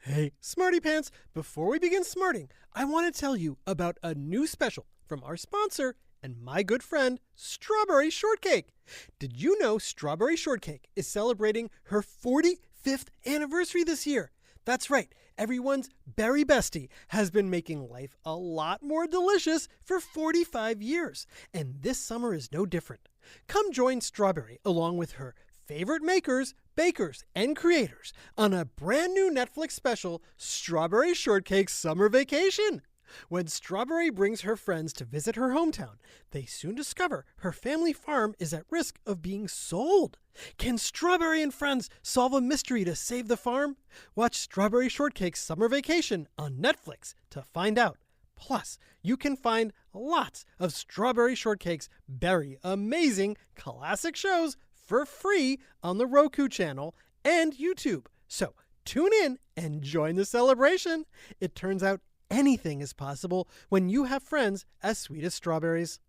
Hey, Smarty Pants, before we begin smarting, I want to tell you about a new special from our sponsor and my good friend, Strawberry Shortcake. Did you know Strawberry Shortcake is celebrating her 45th anniversary this year? That's right, everyone's berry bestie has been making life a lot more delicious for 45 years, and this summer is no different. Come join Strawberry along with her favorite makers, bakers, and creators on a brand new Netflix special, Strawberry Shortcake Summer Vacation. When Strawberry brings her friends to visit her hometown, they soon discover her family farm is at risk of being sold. Can Strawberry and friends solve a mystery to save the farm? Watch Strawberry Shortcake Summer Vacation on Netflix to find out. Plus, you can find lots of Strawberry Shortcake's very amazing classic shows for free on the Roku channel and YouTube. So tune in and join the celebration. It turns out anything is possible when you have friends as sweet as strawberries.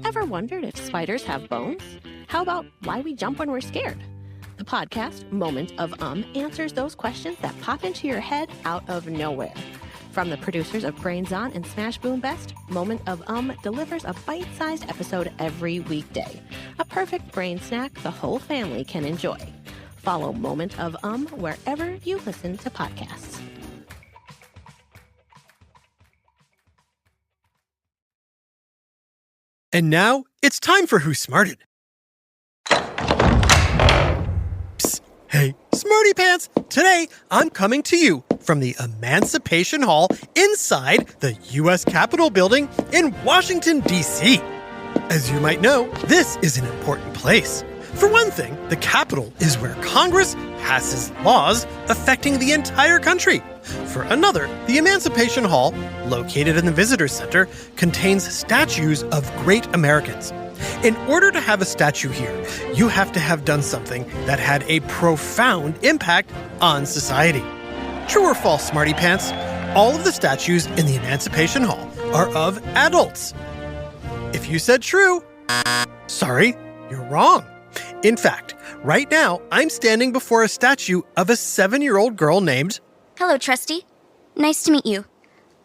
Ever wondered if spiders have bones? How about why we jump when we're scared? The podcast, Moment of answers those questions that pop into your head out of nowhere. From the producers of Brains On and Smash Boom Best, Moment of delivers a bite-sized episode every weekday. A perfect brain snack the whole family can enjoy. Follow Moment of wherever you listen to podcasts. And now, it's time for Who Smarted. Psst. Hey, Smarty Pants! Today, I'm coming to you from the Emancipation Hall inside the U.S. Capitol building in Washington, D.C. As you might know, this is an important place. For one thing, the Capitol is where Congress passes laws affecting the entire country. For another, the Emancipation Hall, located in the Visitor Center, contains statues of great Americans. In order to have a statue here, you have to have done something that had a profound impact on society. True or false, Smarty Pants? All of the statues in the Emancipation Hall are of adults. If you said true, sorry, you're wrong. In fact, right now, I'm standing before a statue of a 7-year-old girl named... Hello, Trusty. Nice to meet you.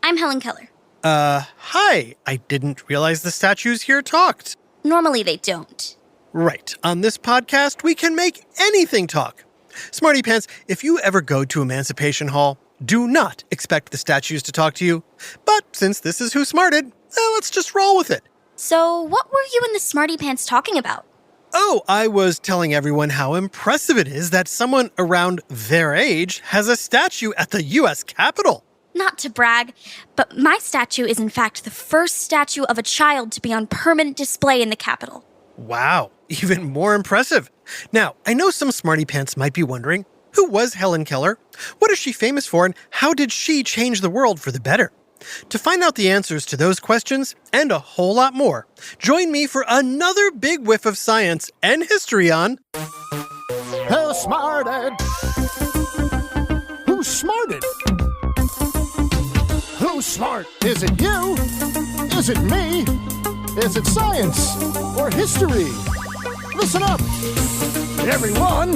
I'm Helen Keller. Hi. I didn't realize the statues here talked. Normally they don't. Right. On this podcast, we can make anything talk. Smarty Pants, if you ever go to Emancipation Hall, do not expect the statues to talk to you. But since this is Who Smarted, let's just roll with it. So, what were you and the Smarty Pants talking about? Oh, I was telling everyone how impressive it is that someone around their age has a statue at the U.S. Capitol. Not to brag, but my statue is in fact the first statue of a child to be on permanent display in the Capitol. Wow, even more impressive. Now, I know some Smarty Pants might be wondering, who was Helen Keller? What is she famous for, and how did she change the world for the better? To find out the answers to those questions, and a whole lot more, join me for another big whiff of science and history on... Who Smarted? Who Smarted? Who's smart? Is it you? Is it me? Is it science or history? Listen up, everyone.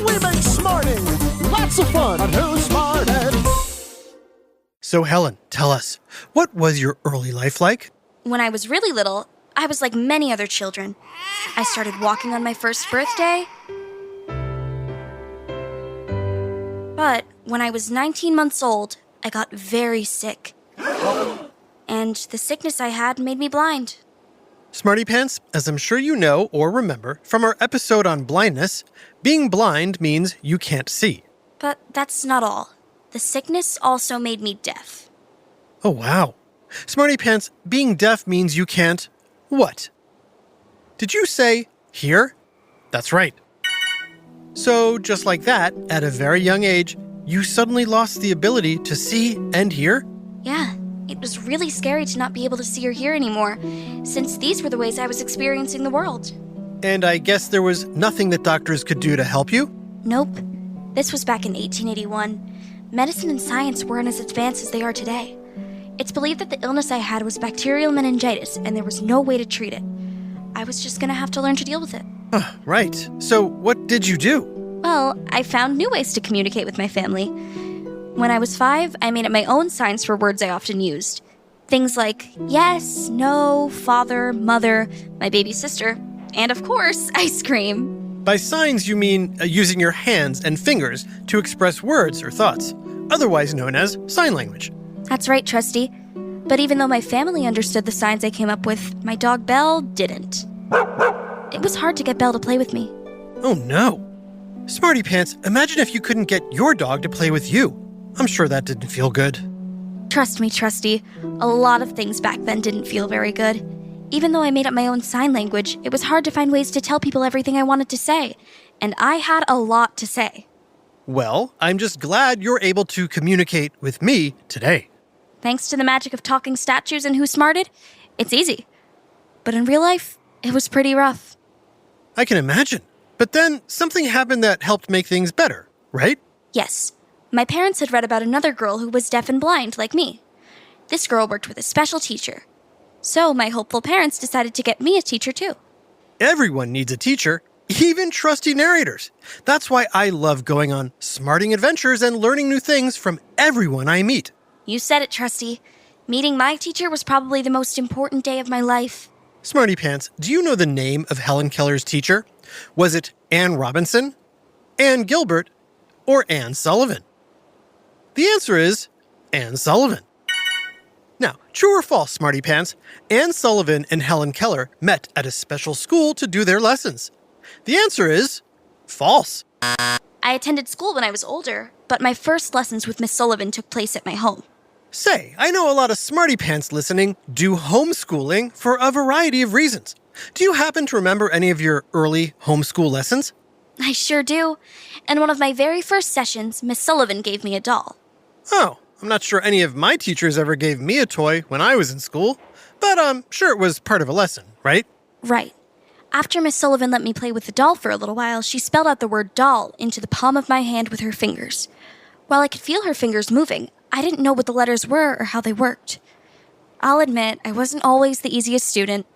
We make smarting lots of fun on Who Smarted. So Helen, tell us, what was your early life like? When I was really little, I was like many other children. I started walking on my first birthday. But when I was 19 months old, I got very sick. And the sickness I had made me blind. Smarty Pants, as I'm sure you know or remember from our episode on blindness, being blind means you can't see. But that's not all. The sickness also made me deaf. Oh, wow. Smarty Pants, being deaf means you can't... what? Did you say hear? That's right. So, just like that, at a very young age, you suddenly lost the ability to see and hear? Yeah, it was really scary to not be able to see or hear anymore, since these were the ways I was experiencing the world. And I guess there was nothing that doctors could do to help you? Nope. This was back in 1881. Medicine and science weren't as advanced as they are today. It's believed that the illness I had was bacterial meningitis, and there was no way to treat it. I was just gonna have to learn to deal with it. Right. So what did you do? Well, I found new ways to communicate with my family. When I was 5, I made up my own signs for words I often used. Things like yes, no, father, mother, my baby sister, and of course, ice cream. By signs, you mean using your hands and fingers to express words or thoughts, otherwise known as sign language. That's right, Trusty. But even though my family understood the signs I came up with, my dog Belle didn't. It was hard to get Belle to play with me. Oh no. Smarty Pants, imagine if you couldn't get your dog to play with you. I'm sure that didn't feel good. Trust me, Trusty, a lot of things back then didn't feel very good. Even though I made up my own sign language, it was hard to find ways to tell people everything I wanted to say. And I had a lot to say. Well, I'm just glad you're able to communicate with me today. Thanks to the magic of talking statues and Who Smarted, it's easy. But in real life, it was pretty rough. I can imagine. But then something happened that helped make things better, right? Yes. My parents had read about another girl who was deaf and blind, like me. This girl worked with a special teacher. So my hopeful parents decided to get me a teacher too. Everyone needs a teacher, even trusty narrators. That's why I love going on smarting adventures and learning new things from everyone I meet. You said it, Trusty. Meeting my teacher was probably the most important day of my life. Smarty Pants, do you know the name of Helen Keller's teacher? Was it Anne Robinson, Anne Gilbert, or Anne Sullivan? The answer is Anne Sullivan. Now, true or false, Smarty Pants, Anne Sullivan and Helen Keller met at a special school to do their lessons. The answer is false. I attended school when I was older, but my first lessons with Miss Sullivan took place at my home. Say, I know a lot of Smarty Pants listening do homeschooling for a variety of reasons. Do you happen to remember any of your early homeschool lessons? I sure do. In one of my very first sessions, Miss Sullivan gave me a doll. Oh, I'm not sure any of my teachers ever gave me a toy when I was in school, but I'm sure it was part of a lesson, right? Right. After Miss Sullivan let me play with the doll for a little while, she spelled out the word doll into the palm of my hand with her fingers. While I could feel her fingers moving, I didn't know what the letters were or how they worked. I'll admit, I wasn't always the easiest student.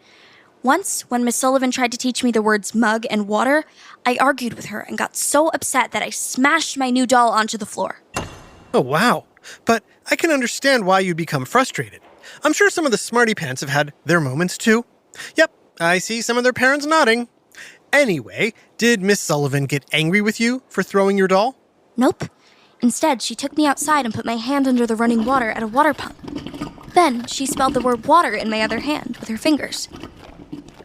Once, when Miss Sullivan tried to teach me the words mug and water, I argued with her and got so upset that I smashed my new doll onto the floor. Oh, wow. But I can understand why you'd become frustrated. I'm sure some of the Smarty Pants have had their moments too. Yep, I see some of their parents nodding. Anyway, did Miss Sullivan get angry with you for throwing your doll? Nope. Instead, she took me outside and put my hand under the running water at a water pump. Then, she spelled the word water in my other hand with her fingers.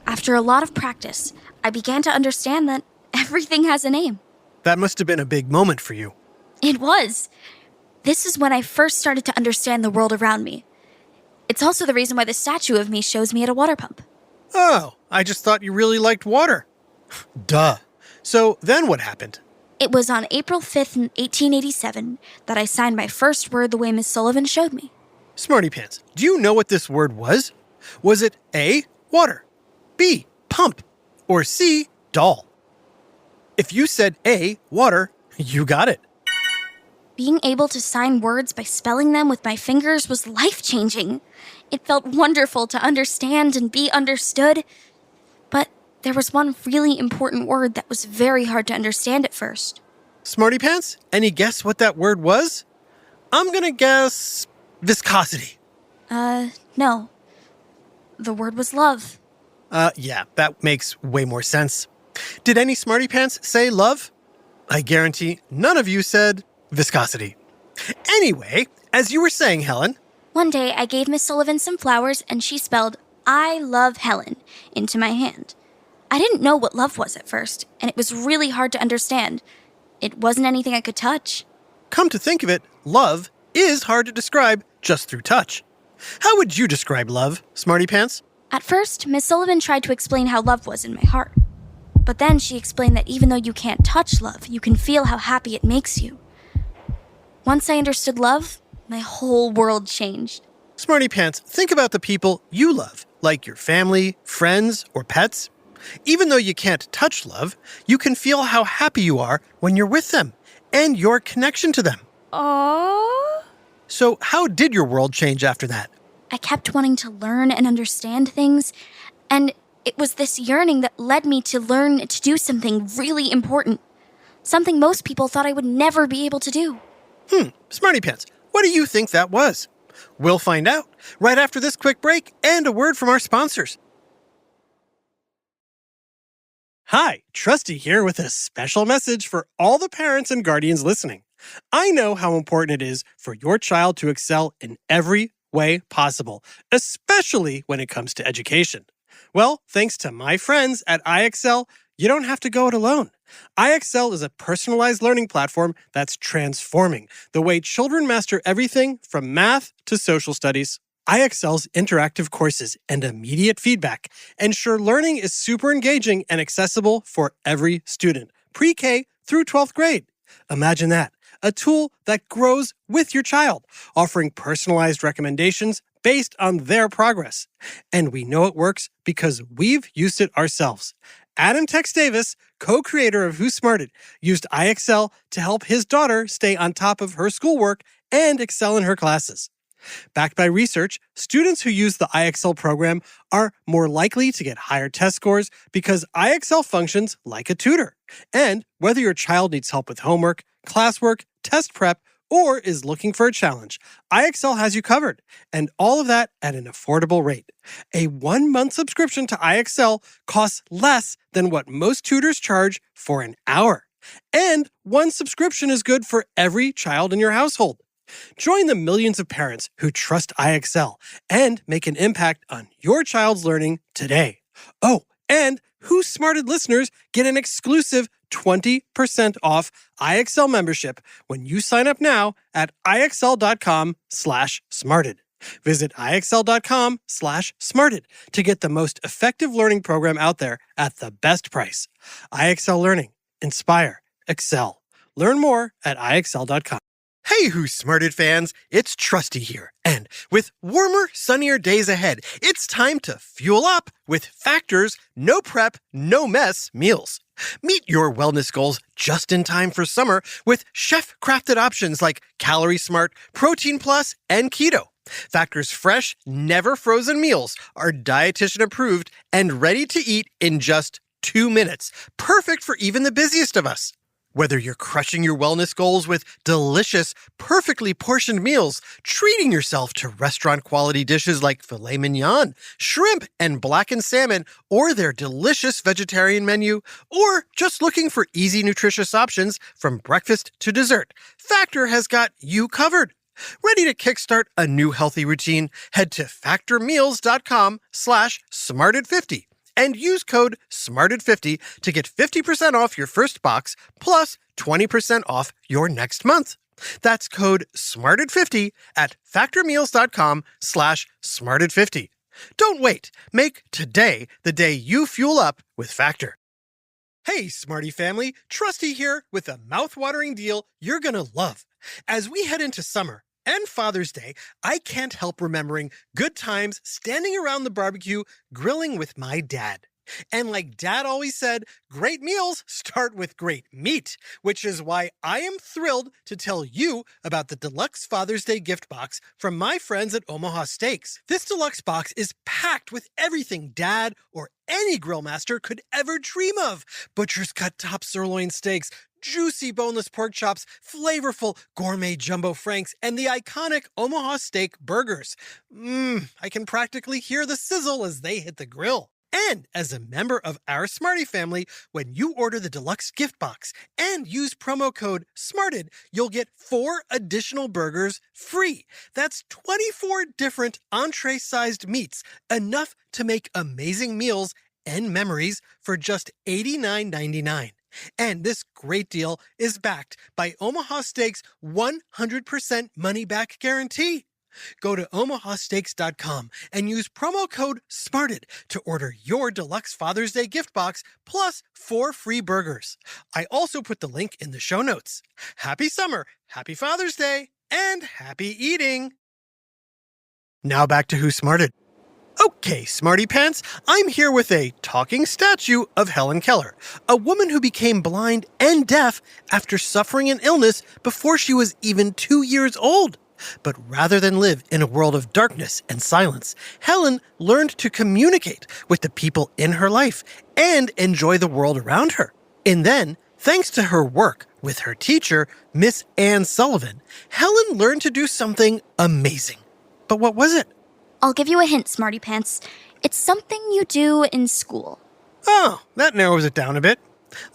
After a lot of practice, I began to understand that everything has a name. That must have been a big moment for you. It was. This is when I first started to understand the world around me. It's also the reason why the statue of me shows me at a water pump. Oh, I just thought you really liked water. Duh. So then what happened? It was on April 5th, 1887, that I signed my first word the way Miss Sullivan showed me. Smarty Pants, do you know what this word was? Was it A, water, B, pump, or C, doll? If you said A, water, you got it. Being able to sign words by spelling them with my fingers was life-changing. It felt wonderful to understand and be understood. But there was one really important word that was very hard to understand at first. Smarty Pants, any guess what that word was? I'm gonna guess viscosity. No. The word was love. Yeah, that makes way more sense. Did any Smarty Pants say love? I guarantee none of you said viscosity. Anyway, as you were saying, Helen. One day, I gave Miss Sullivan some flowers, and she spelled, I love Helen, into my hand. I didn't know what love was at first, and it was really hard to understand. It wasn't anything I could touch. Come to think of it, love is hard to describe just through touch. How would you describe love, Smarty Pants? At first, Miss Sullivan tried to explain how love was in my heart. But then she explained that even though you can't touch love, you can feel how happy it makes you. Once I understood love, my whole world changed. Smarty Pants, think about the people you love, like your family, friends, or pets. Even though you can't touch love, you can feel how happy you are when you're with them and your connection to them. Aww. So how did your world change after that? I kept wanting to learn and understand things, and it was this yearning that led me to learn to do something really important, Something most people thought I would never be able to do. Smarty Pants, what do you think that was? We'll find out right after this quick break and a word from our sponsors. Hi, Trusty here with a special message for all the parents and guardians listening. I know how important it is for your child to excel in every way possible, especially when it comes to education. Well, thanks to my friends at iExcel, you don't have to go it alone. iExcel is a personalized learning platform that's transforming the way children master everything from math to social studies. iExcel's interactive courses and immediate feedback ensure learning is super engaging and accessible for every student, pre-K through 12th grade. Imagine that, a tool that grows with your child, offering personalized recommendations based on their progress. And we know it works because we've used it ourselves. Adam Tex Davis, co-creator of Who Smarted, used iExcel to help his daughter stay on top of her schoolwork and excel in her classes. Backed by research, students who use the iExcel program are more likely to get higher test scores because iExcel functions like a tutor. And whether your child needs help with homework, classwork, test prep, or is looking for a challenge, iExcel has you covered, and all of that at an affordable rate. A 1-month subscription to iExcel costs less than what most tutors charge for an hour. And one subscription is good for every child in your household. Join the millions of parents who trust iExcel and make an impact on your child's learning today. Oh, and Who Smarted listeners get an exclusive 20% off iExcel membership when you sign up now at iexcel.com/smarted. Visit iexcel.com/smarted to get the most effective learning program out there at the best price. iExcel Learning. Inspire. Excel. Learn more at iexcel.com. Hey, Who Smarted fans, it's Trusty here. And with warmer, sunnier days ahead, it's time to fuel up with Factor's no prep, no mess meals. Meet your wellness goals just in time for summer with chef-crafted options like Calorie Smart, Protein Plus, and Keto. Factor's fresh, never frozen meals are dietitian approved and ready to eat in just 2 minutes. Perfect for even the busiest of us. Whether you're crushing your wellness goals with delicious, perfectly portioned meals, treating yourself to restaurant-quality dishes like filet mignon, shrimp, and blackened salmon, or their delicious vegetarian menu, or just looking for easy, nutritious options from breakfast to dessert, Factor has got you covered. Ready to kickstart a new healthy routine? Head to factormeals.com/smarted50. And use code SMARTED50 to get 50% off your first box plus 20% off your next month. That's code SMARTED50 at factormeals.com/smarted50. Don't wait. Make today the day you fuel up with Factor. Hey, Smarty family, Trusty here with a mouth-watering deal you're gonna love. As we head into summer and Father's Day, I can't help remembering good times standing around the barbecue, grilling with my dad. And like Dad always said, great meals start with great meat, which is why I am thrilled to tell you about the Deluxe Father's Day gift box from my friends at Omaha Steaks. This deluxe box is packed with everything Dad or any grill master could ever dream of. Butcher's cut top sirloin steaks, juicy boneless pork chops, flavorful gourmet jumbo franks, and the iconic Omaha Steak burgers. I can practically hear the sizzle as they hit the grill. And as a member of our Smarty family, when you order the deluxe gift box and use promo code SMARTED, you'll get 4 additional burgers free. That's 24 different entree-sized meats, enough to make amazing meals and memories for just $89.99. And this great deal is backed by Omaha Steaks' 100% money-back guarantee. Go to omahasteaks.com and use promo code SMARTED to order your deluxe Father's Day gift box plus 4 free burgers. I also put the link in the show notes. Happy summer, happy Father's Day, and happy eating! Now back to Who Smarted. Okay, Smarty Pants, I'm here with a talking statue of Helen Keller, a woman who became blind and deaf after suffering an illness before she was even 2 years old. But rather than live in a world of darkness and silence, Helen learned to communicate with the people in her life and enjoy the world around her. And then, Thanks to her work with her teacher, Miss Ann Sullivan, Helen learned to do something amazing. But what was it? I'll give you a hint, Smarty Pants. It's something you do in school. Oh, that narrows it down a bit.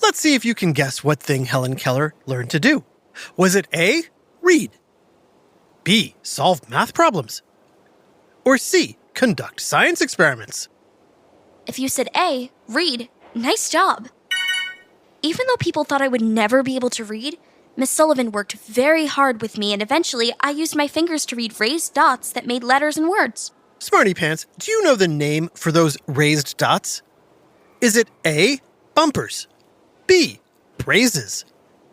Let's see if you can guess what thing Helen Keller learned to do. Was it A, read? B, solve math problems? Or C, conduct science experiments? If you said A, read, nice job. Even though people thought I would never be able to read, Miss Sullivan worked very hard with me, and eventually I used my fingers to read raised dots that made letters and words. Smarty Pants, do you know the name for those raised dots? Is it A, bumpers, B, phrases,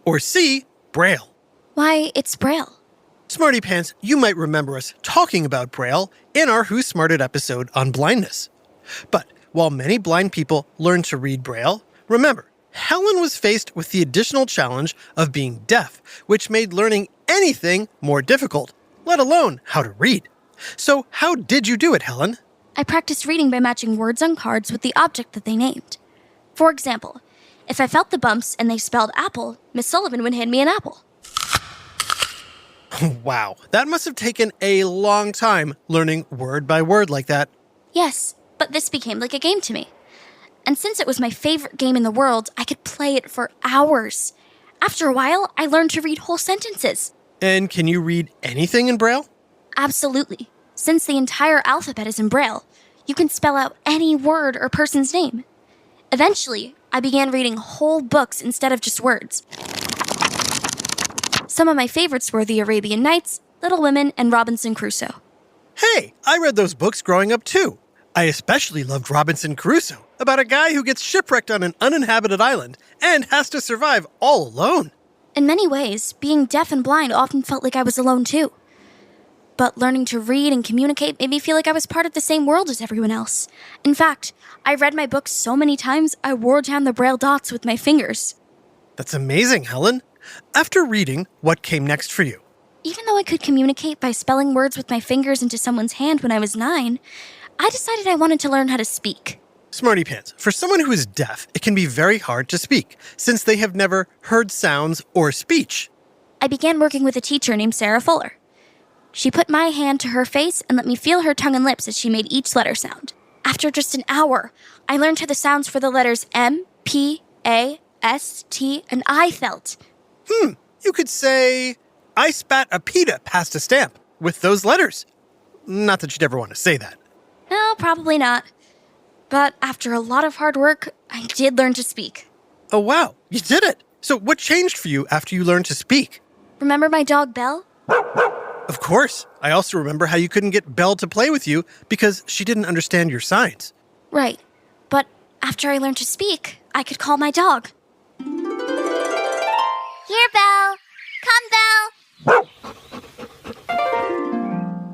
or C, braille? Why, it's Braille. Smarty Pants, you might remember us talking about braille in our Who Smarted episode on blindness. But while many blind people learn to read braille, remember, Helen was faced with the additional challenge of being deaf, which made learning anything more difficult, let alone how to read. So how did you do it, Helen? I practiced reading by matching words on cards with the object that they named. For example, if I felt the bumps and they spelled apple, Miss Sullivan would hand me an apple. Wow, that must have taken a long time learning word by word like that. Yes, but this became like a game to me. And since it was my favorite game in the world, I could play it for hours. After a while, I learned to read whole sentences. And can you read anything in braille? Absolutely. Since the entire alphabet is in Braille, you can spell out any word or person's name. Eventually, I began reading whole books instead of just words. Some of my favorites were The Arabian Nights, Little Women, and Robinson Crusoe. Hey, I read those books growing up too. I especially loved Robinson Crusoe, about a guy who gets shipwrecked on an uninhabited island and has to survive all alone. In many ways, being deaf and blind often felt like I was alone too. But learning to read and communicate made me feel like I was part of the same world as everyone else. In fact, I read my books so many times I wore down the Braille dots with my fingers. That's amazing, Helen. After reading, what came next for you? Even though I could communicate by spelling words with my fingers into someone's hand when I was 9, I decided I wanted to learn how to speak. Smarty Pants, for someone who is deaf, it can be very hard to speak, since they have never heard sounds or speech. I began working with a teacher named Sarah Fuller. She put my hand to her face and let me feel her tongue and lips as she made each letter sound. After just an hour, I learned how the sounds for the letters M, P, A, S, T, and I felt. You could say, I spat a pita past a stamp with those letters. Not that you'd ever want to say that. No, probably not. But after a lot of hard work, I did learn to speak. Oh, wow, you did it. So what changed for you after you learned to speak? Remember my dog, Belle? Of course. I also remember how you couldn't get Belle to play with you because she didn't understand your signs. Right. But after I learned to speak, I could call my dog. Here, Belle. Come, Belle.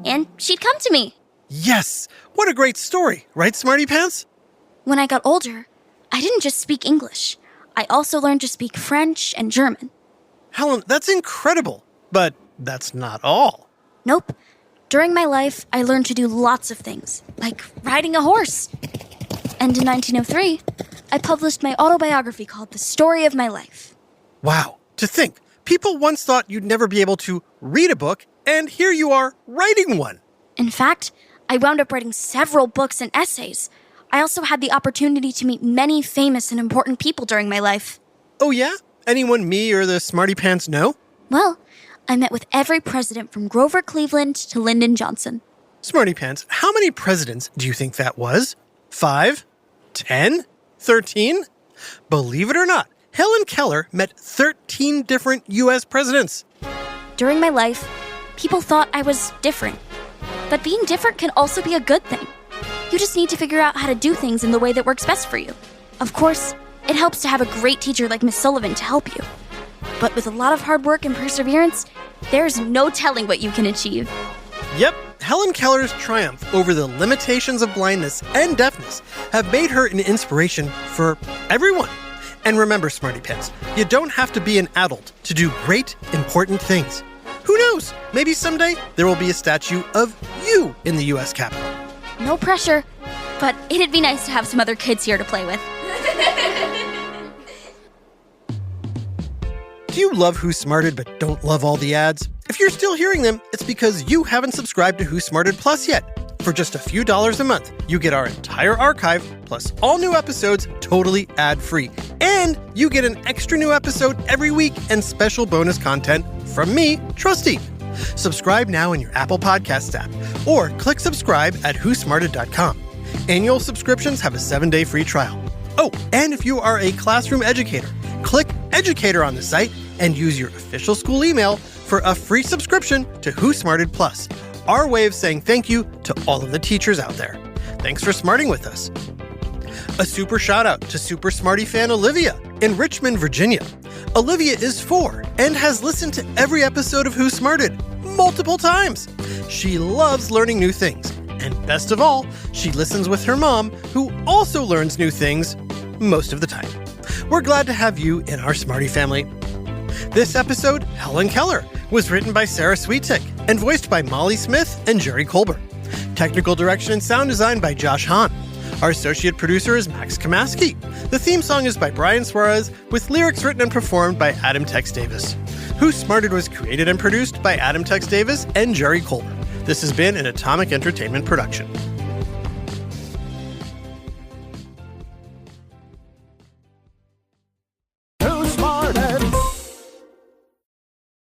And she'd come to me. Yes! What a great story, right, Smarty Pants? When I got older, I didn't just speak English. I also learned to speak French and German. Helen, that's incredible. But that's not all. Nope. During my life, I learned to do lots of things, like riding a horse. And in 1903, I published my autobiography called The Story of My Life. Wow, to think. People once thought you'd never be able to read a book, and here you are writing one. In fact, I wound up writing several books and essays. I also had the opportunity to meet many famous and important people during my life. Oh yeah? Anyone me or the Smarty Pants know? Well, I met with every president from Grover Cleveland to Lyndon Johnson. Smarty Pants, how many presidents do you think that was? 5? 10? 13? Believe it or not, Helen Keller met 13 different U.S. presidents. During my life, people thought I was different. But being different can also be a good thing. You just need to figure out how to do things in the way that works best for you. Of course, it helps to have a great teacher like Miss Sullivan to help you. But with a lot of hard work and perseverance, there's no telling what you can achieve. Yep, Helen Keller's triumph over the limitations of blindness and deafness have made her an inspiration for everyone. And remember, Smarty Pants, you don't have to be an adult to do great, important things. Who knows? Maybe someday there will be a statue of you in the U.S. Capitol. No pressure, but it'd be nice to have some other kids here to play with. Do you love Who Smarted but don't love all the ads? If you're still hearing them, it's because you haven't subscribed to Who Smarted Plus yet. For just a few dollars a month, you get our entire archive, plus all new episodes totally ad-free. And you get an extra new episode every week and special bonus content from me, Trusty. Subscribe now in your Apple Podcasts app, or click subscribe at whosmarted.com. Annual subscriptions have a 7-day free trial. Oh, and if you are a classroom educator, click Educator on the site and use your official school email for a free subscription to Who Smarted Plus, our way of saying thank you to all of the teachers out there. Thanks for smarting with us. A super shout out to Super Smarty fan Olivia in Richmond, Virginia. Olivia is 4 and has listened to every episode of Who Smarted multiple times. She loves learning new things. And best of all, she listens with her mom, who also learns new things most of the time. We're glad to have you in our Smarty family. This episode, Helen Keller, was written by Sarah Sweetick and voiced by Molly Smith and Jerry Colbert. Technical direction and sound design by Josh Hahn. Our associate producer is Max Kamaski. The theme song is by Brian Suarez, with lyrics written and performed by Adam Tex Davis. Who Smarted was created and produced by Adam Tex Davis and Jerry Colbert. This has been an Atomic Entertainment production.